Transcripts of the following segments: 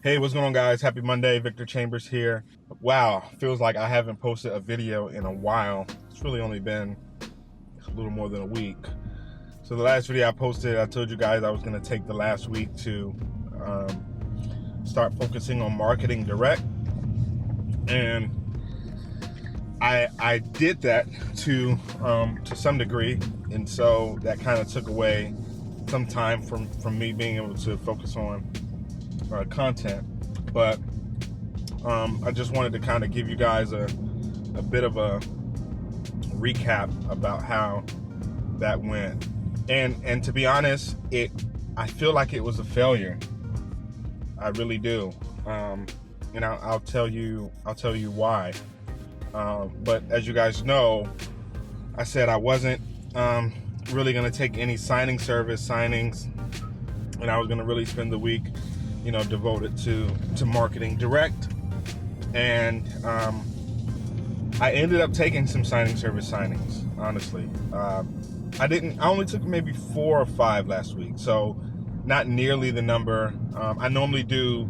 Hey, what's going on, guys? Happy Monday. Victor Chambers here. Wow, feels like I haven't posted a video in a while. It's really only been a little more than a week. So the last video I posted, I told you guys I was going to take the last week to start focusing on marketing direct. And I did that to some degree. And so that kind of took away some time from me being able to focus on content. But I just wanted to kind of give you guys a bit of a recap about how that went. And to be honest, I feel like it was a failure. I really do. And I'll tell you why. But as you guys know, I said I wasn't really going to take any signing service signings, and I was going to really spend the week devoted to marketing direct. And I ended up taking some signing service signings, honestly. I only took maybe 4 or 5 last week, so not nearly the number. I normally do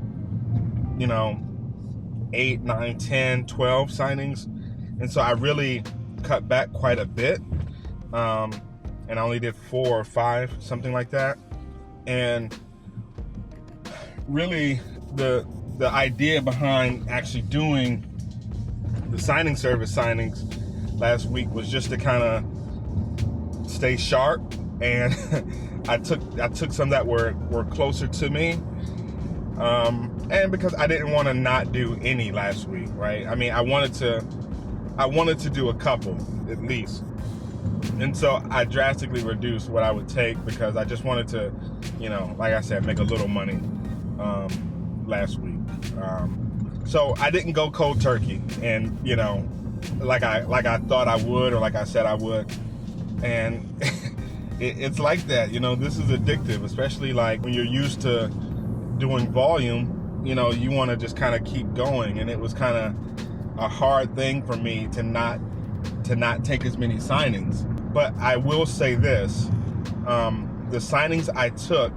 8, 9, 10, 12 signings, and so I really cut back quite a bit, and I only did 4 or 5, something like that. And really the idea behind actually doing the signing service signings last week was just to kind of stay sharp, and I took some that were closer to me, and because I didn't want to not do any last week, right? I mean, I wanted to do a couple at least. And so I drastically reduced what I would take because I just wanted to, like I said, make a little money last week. So I didn't go cold turkey, and like I thought I would, or like I said I would. And it's like that. This is addictive, especially like when you're used to doing volume. You want to just kind of keep going, and it was kind of a hard thing for me to not take as many signings. But I will say this: the signings I took,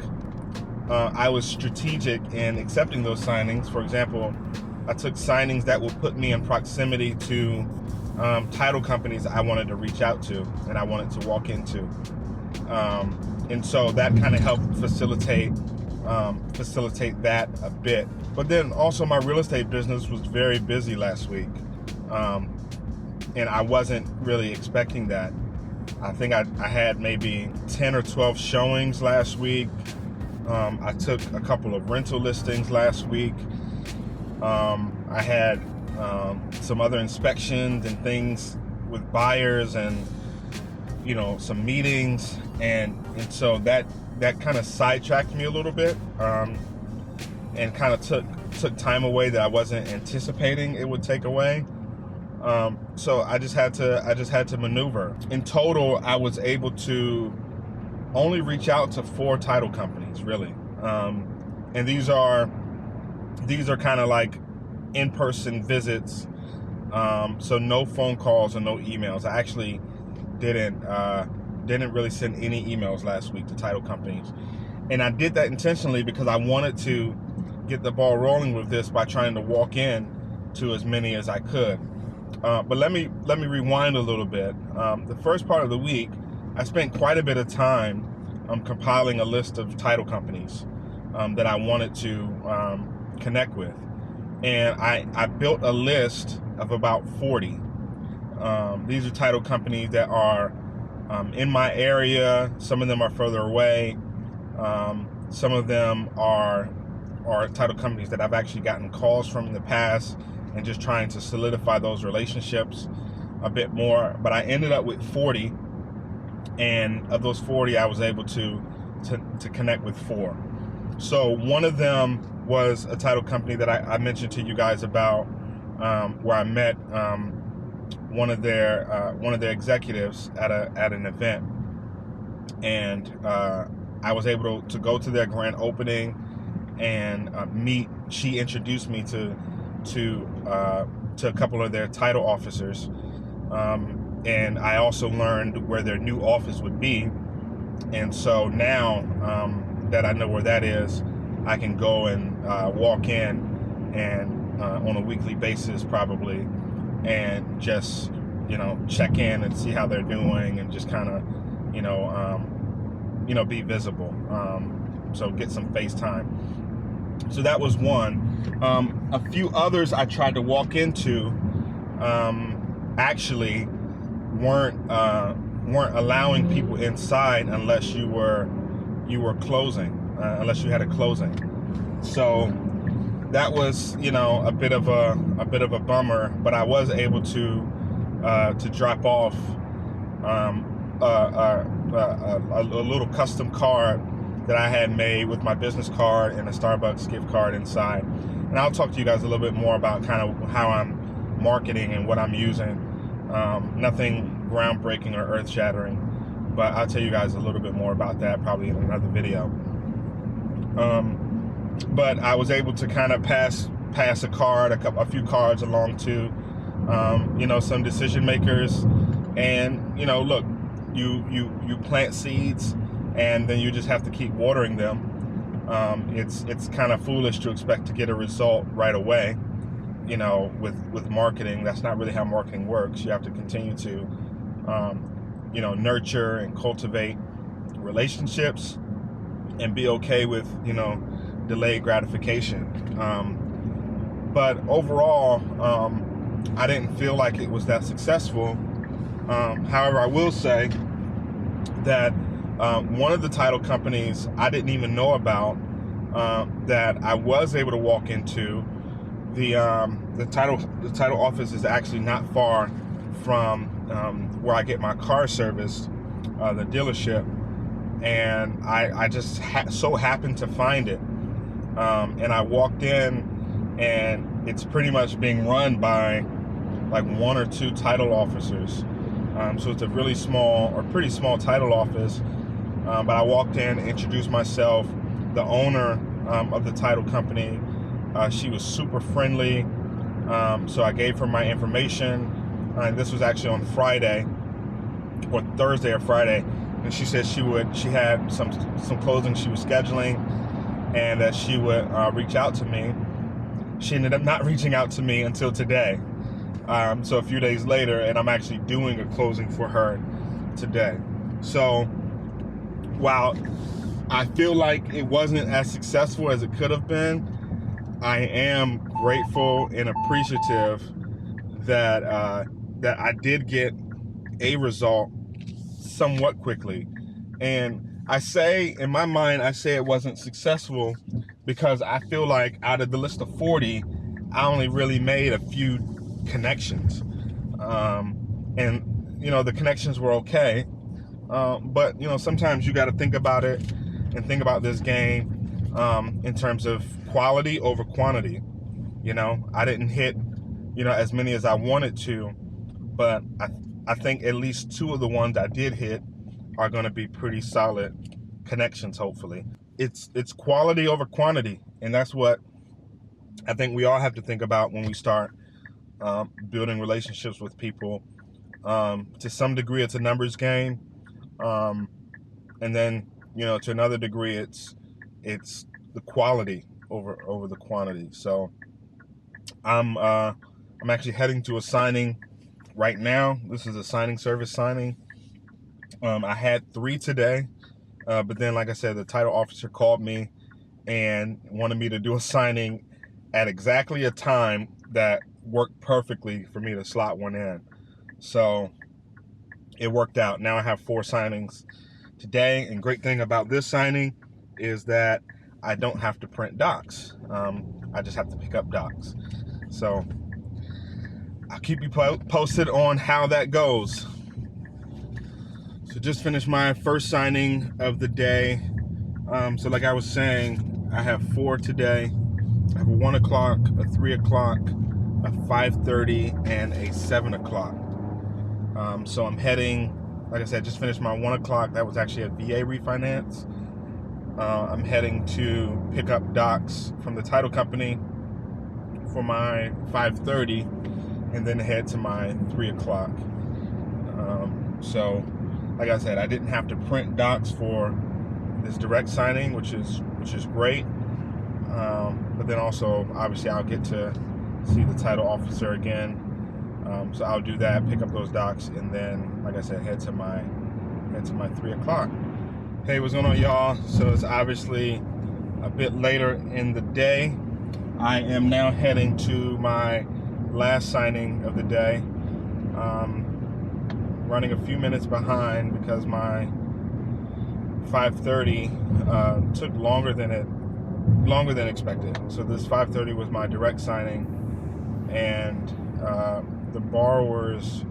I was strategic in accepting those signings. For example, I took signings that would put me in proximity to title companies I wanted to reach out to and I wanted to walk into. And so that kind of helped facilitate that a bit. But then also my real estate business was very busy last week. And I wasn't really expecting that. I think I had maybe 10 or 12 showings last week. I took a couple of rental listings last week. I had some other inspections and things with buyers, and some meetings, and so that kind of sidetracked me a little bit, and kind of took time away that I wasn't anticipating it would take away. So I just had to maneuver. In total, I was able to only reach out to 4 title companies, really. And these are kind of like in-person visits. So no phone calls and no emails. I actually didn't really send any emails last week to title companies. And I did that intentionally because I wanted to get the ball rolling with this by trying to walk in to as many as I could. But let me rewind a little bit. The first part of the week, I spent quite a bit of time compiling a list of title companies that I wanted to connect with. And I built a list of about 40. These are title companies that are in my area. Some of them are further away. Some of them are title companies that I've actually gotten calls from in the past, and just trying to solidify those relationships a bit more. But I ended up with 40, and of those 40, I was able to connect with 4. So one of them was a title company that I mentioned to you guys about, where I met one of their executives at an event, and I was able to go to their grand opening and meet. She introduced me to a couple of their title officers, and I also learned where their new office would be. And so now that I know where that is, I can go and walk in and on a weekly basis probably, and just, you know, check in and see how they're doing, and just kind of, you know, be visible. So get some face time. So that was one. A few others I tried to walk into actually weren't allowing people inside unless you were closing, unless you had a closing. So that was, you know, a bit of a bummer. But I was able to drop off a little custom card that I had made with my business card and a Starbucks gift card inside. And I'll talk to you guys a little bit more about kind of how I'm marketing and what I'm using. Nothing groundbreaking or earth-shattering, but I'll tell you guys a little bit more about that probably in another video. But I was able to kind of pass a card, a few cards along to, you know, some decision makers. And, you know, look, you plant seeds, and then you just have to keep watering them. It's kind of foolish to expect to get a result right away. You know, with marketing, that's not really how marketing works. You have to continue to, you know, nurture and cultivate relationships, and be okay with, you know, delayed gratification. But overall, I didn't feel like it was that successful. However, I will say that one of the title companies I didn't even know about, that I was able to walk into. The title office is actually not far from where I get my car serviced, the dealership, and I just so happened to find it, and I walked in, and it's pretty much being run by like one or two title officers. So it's a really small, or pretty small title office. But I walked in, introduced myself. The owner of the title company, she was super friendly. So I gave her my information. And this was actually on Friday, or Thursday or Friday. And she said she had some closing she was scheduling, and that she would reach out to me. She ended up not reaching out to me until today. So a few days later, and I'm actually doing a closing for her today. So while I feel like it wasn't as successful as it could have been, I am grateful and appreciative that that I did get a result somewhat quickly. And I say, in my mind, I say it wasn't successful because I feel like out of the list of 40, I only really made a few connections. And, you know, the connections were okay. But, you know, sometimes you got to think about it and think about this game in terms of quality over quantity. You know, I didn't hit, you know, as many as I wanted to, but I think at least two of the ones I did hit are going to be pretty solid connections, hopefully. It's quality over quantity, and that's what I think we all have to think about when we start building relationships with people. To some degree, it's a numbers game, and then, you know, to another degree, it's the quality over the quantity. So I'm actually heading to a signing right now. This is a signing service signing. I had 3 today, but then, like I said, the title officer called me and wanted me to do a signing at exactly a time that worked perfectly for me to slot one in. So it worked out. Now I have 4 signings today, and great thing about this signing is that I don't have to print docs. I just have to pick up docs. So I'll keep you posted on how that goes. So just finished my first signing of the day. So like I was saying, I have 4 today. I have a 1 o'clock, a 3 o'clock, a 5:30, and a 7 o'clock. So I'm heading, like I said, just finished my 1 o'clock. That was actually a VA refinance. I'm heading to pick up docs from the title company for my 5:30, and then head to my 3 o'clock. So, like I said, I didn't have to print docs for this direct signing, which is great. But then also, obviously, I'll get to see the title officer again. So I'll do that, pick up those docs, and then, like I said, head to my 3 o'clock. Hey, what's going on, y'all? So it's obviously a bit later in the day. I am now heading to my last signing of the day. Running a few minutes behind because my 5:30 took longer than expected. So this 5:30 was my direct signing, and the borrowers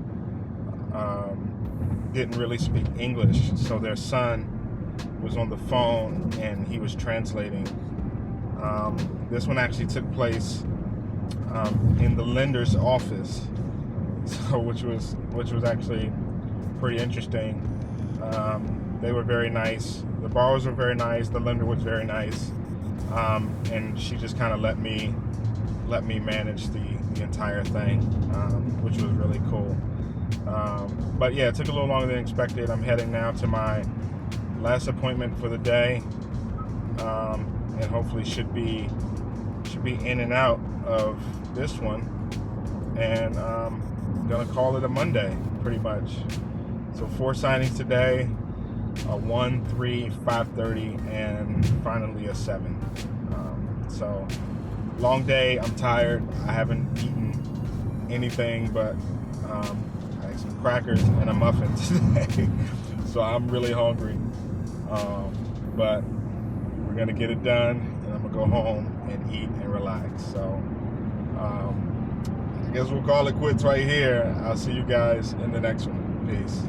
didn't really speak English, so their son was on the phone and he was translating. This one actually took place in the lender's office, so which was actually pretty interesting. They were very nice. The borrowers were very nice. The lender was very nice, and she just kind of let me manage the entire thing, which was really cool. But yeah, it took a little longer than expected. I'm heading now to my last appointment for the day, and hopefully should be in and out of this one, and I'm gonna call it a Monday pretty much. So 4 signings today, a 1, 3, 5:30, and finally a 7. So long day. I'm tired. I haven't eaten anything but I had some crackers and a muffin today. So I'm really hungry. But we're gonna get it done, and I'm gonna go home and eat and relax. So I guess we'll call it quits right here. I'll see you guys in the next one. Peace.